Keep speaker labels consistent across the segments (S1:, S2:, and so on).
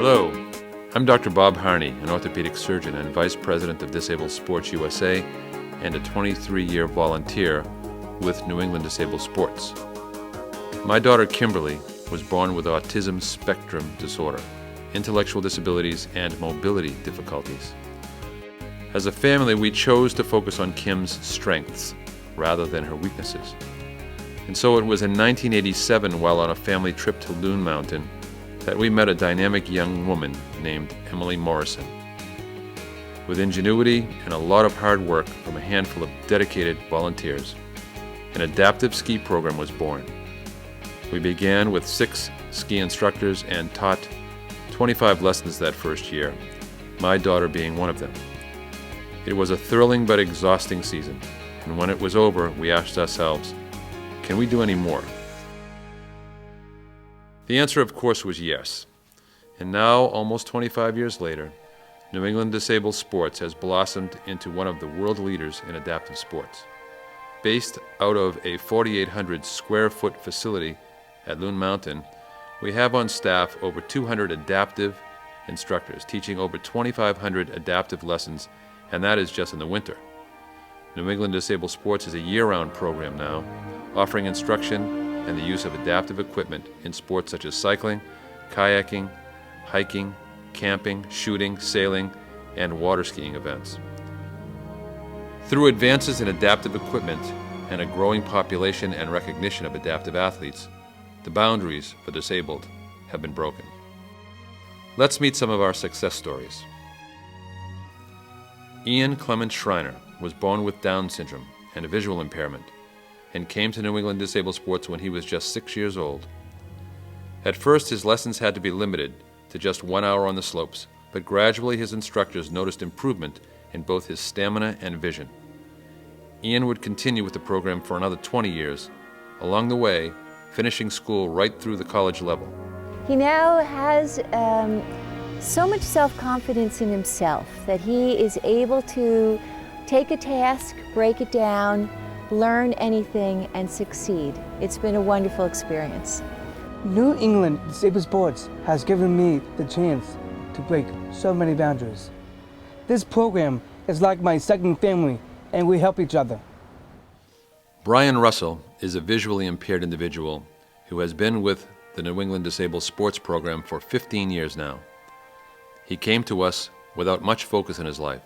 S1: Hello, I'm Dr. Bob Harney, an orthopedic surgeon and Vice President of Disabled Sports USA and a 23-year volunteer with New England Disabled Sports. My daughter Kimberly was born with autism spectrum disorder, intellectual disabilities, and mobility difficulties. As a family, we chose to focus on Kim's strengths rather than her weaknesses. And so it was in 1987, while on a family trip to Loon Mountain, that we met a dynamic young woman named Emily Morrison. With ingenuity and a lot of hard work from a handful of dedicated volunteers, an adaptive ski program was born. We began with 6 ski instructors and taught 25 lessons that first year, my daughter being one of them. It was a thrilling but exhausting season, and when it was over, we asked ourselves, can we do any more? The answer, of course, was yes. And now, almost 25 years later, New England Disabled Sports has blossomed into one of the world leaders in adaptive sports. Based out of a 4,800 square foot facility at Loon Mountain, we have on staff over 200 adaptive instructors teaching over 2,500 adaptive lessons, and that is just in the winter. New England Disabled Sports is a year-round program now, offering instruction and the use of adaptive equipment in sports such as cycling, kayaking, hiking, camping, shooting, sailing, and water skiing events. Through advances in adaptive equipment and a growing population and recognition of adaptive athletes, the boundaries for disabled have been broken. Let's meet some of our success stories. Ian Clement Schreiner was born with Down syndrome and a visual impairment, and came to New England Disabled Sports when he was just 6 years old. At first, his lessons had to be limited to just 1 hour on the slopes, but gradually his instructors noticed improvement in both his stamina and vision. Ian would continue with the program for another 20 years, along the way, finishing school right through the college level.
S2: He now has so much self-confidence in himself that he is able to take a task, break it down, learn anything, and succeed. It's been a wonderful experience.
S3: New England Disabled Sports has given me the chance to break so many boundaries. This program is like my second family, and we help each other.
S1: Brian Russell is a visually impaired individual who has been with the New England Disabled Sports program for 15 years now. He came to us without much focus in his life,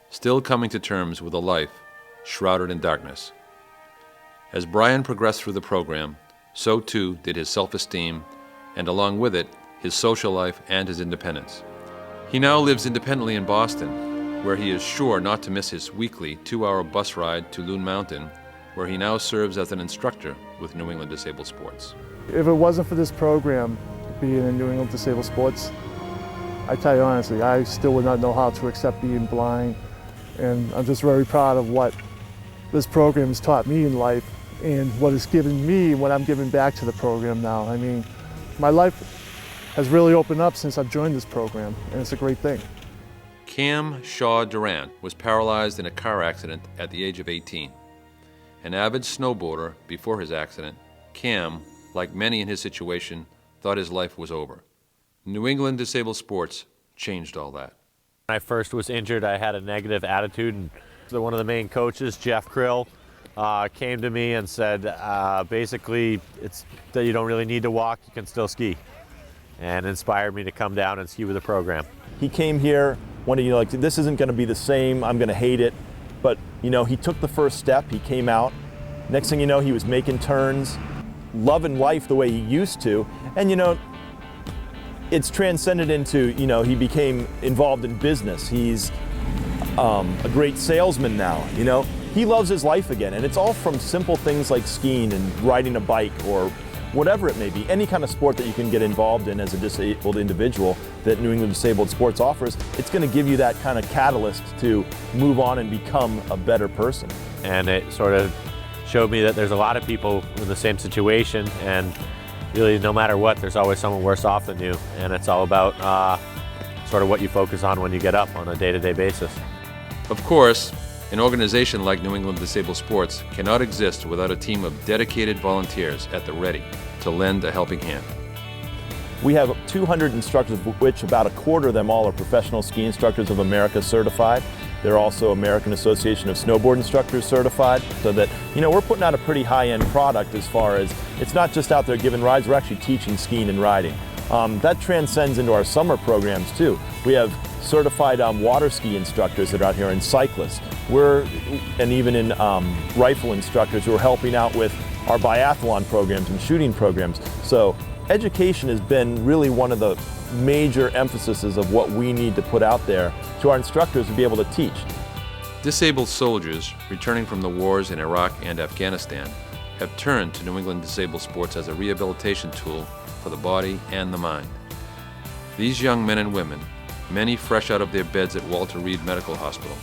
S1: still coming to terms with a life shrouded in darkness. As Brian progressed through the program, so too did his self-esteem, and along with it, his social life and his independence. He now lives independently in Boston, where he is sure not to miss his weekly 2-hour bus ride to Loon Mountain, where he now serves as an instructor with New England Disabled Sports.
S4: If it wasn't for this program, being in New England Disabled Sports, I tell you honestly, I still would not know how to accept being blind, and I'm just very proud of what this program has taught me in life and what it's given me, what I'm giving back to the program now. I mean, my life has really opened up since I've joined this program, and it's a great thing.
S1: Cam Shaw Durant was paralyzed in a car accident at the age of 18. An avid snowboarder before his accident, Cam, like many in his situation, thought his life was over. New England Disabled Sports changed all that.
S5: When I first was injured, I had a negative attitude, and one of the main coaches, Jeff Krill, came to me and said, basically, it's that you don't really need to walk, you can still ski, and inspired me to come down and ski with the program.
S6: He came here wanting, like, this isn't going to be the same, I'm going to hate it, but, he took the first step, he came out. Next thing you know, he was making turns, loving life the way he used to, and, it's transcended into, he became involved in business. He's a great salesman now, He loves his life again, and it's all from simple things like skiing and riding a bike or whatever it may be. Any kind of sport that you can get involved in as a disabled individual that New England Disabled Sports offers, it's going to give you that kind of catalyst to move on and become a better person.
S5: And it sort of showed me that there's a lot of people in the same situation, and really no matter what, there's always someone worse off than you, and it's all about sort of what you focus on when you get up on a day-to-day basis.
S1: Of course, an organization like New England Disabled Sports cannot exist without a team of dedicated volunteers at the ready to lend a helping hand.
S6: We have 200 instructors, of which about a quarter of them all are Professional Ski Instructors of America certified. They're also American Association of Snowboard Instructors certified, so that, we're putting out a pretty high-end product as far as, it's not just out there giving rides, we're actually teaching skiing and riding. That transcends into our summer programs too. We have certified water ski instructors that are out here, and cyclists. And even in rifle instructors who are helping out with our biathlon programs and shooting programs. So education has been really one of the major emphases of what we need to put out there to our instructors to be able to teach.
S1: Disabled soldiers returning from the wars in Iraq and Afghanistan have turned to New England Disabled Sports as a rehabilitation tool for the body and the mind. These young men and women, many fresh out of their beds at Walter Reed Medical Hospital,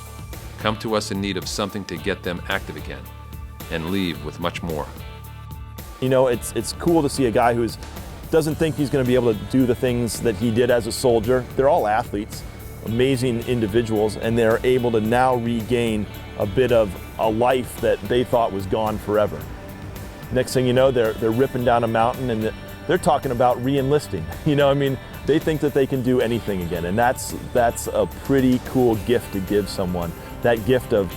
S1: come to us in need of something to get them active again and leave with much more.
S6: It's cool to see a guy who doesn't think he's going to be able to do the things that he did as a soldier. They're all athletes, amazing individuals, and they're able to now regain a bit of a life that they thought was gone forever. Next thing you know, they're ripping down a mountain, and they're talking about re-enlisting. They think that they can do anything again, and that's a pretty cool gift to give someone. That gift of,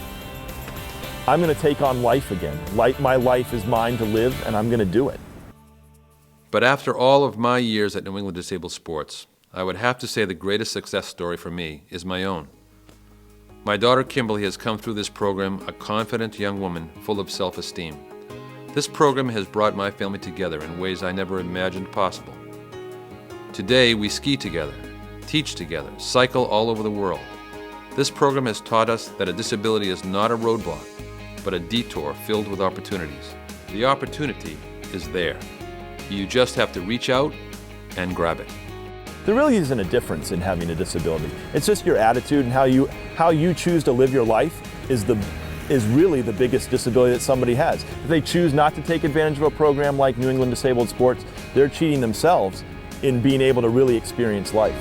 S6: I'm going to take on life again. My life is mine to live, and I'm going to do it.
S1: But after all of my years at New England Disabled Sports, I would have to say the greatest success story for me is my own. My daughter Kimberly has come through this program a confident young woman full of self-esteem. This program has brought my family together in ways I never imagined possible. Today we ski together, teach together, cycle all over the world. This program has taught us that a disability is not a roadblock, but a detour filled with opportunities. The opportunity is there. You just have to reach out and grab it.
S6: There really isn't a difference in having a disability. It's just your attitude and how you choose to live your life is really the biggest disability that somebody has. If they choose not to take advantage of a program like New England Disabled Sports, they're cheating themselves in being able to really experience life.